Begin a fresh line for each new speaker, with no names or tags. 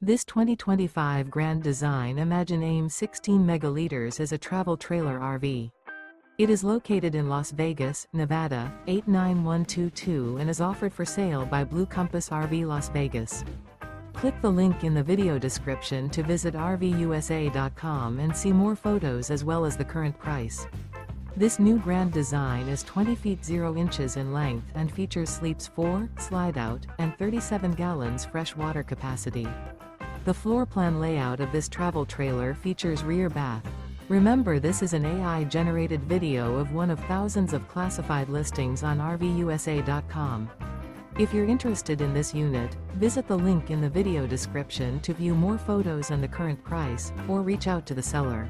This 2025 Grand Design Imagine AIM 16 megaliters is a travel trailer RV. It is located in Las Vegas, Nevada, 89122 and is offered for sale by Blue Compass RV Las Vegas. Click the link in the video description to visit RVUSA.com and see more photos as well as the current price. This new Grand Design is 20 feet 0 inches in length and features sleeps 4, slide-out, and 37 gallons fresh water capacity. The floor plan layout of this travel trailer features rear bath. Remember, this is an AI-generated video of one of thousands of classified listings on RVUSA.com. If you're interested in this unit, visit the link in the video description to view more photos and the current price, or reach out to the seller.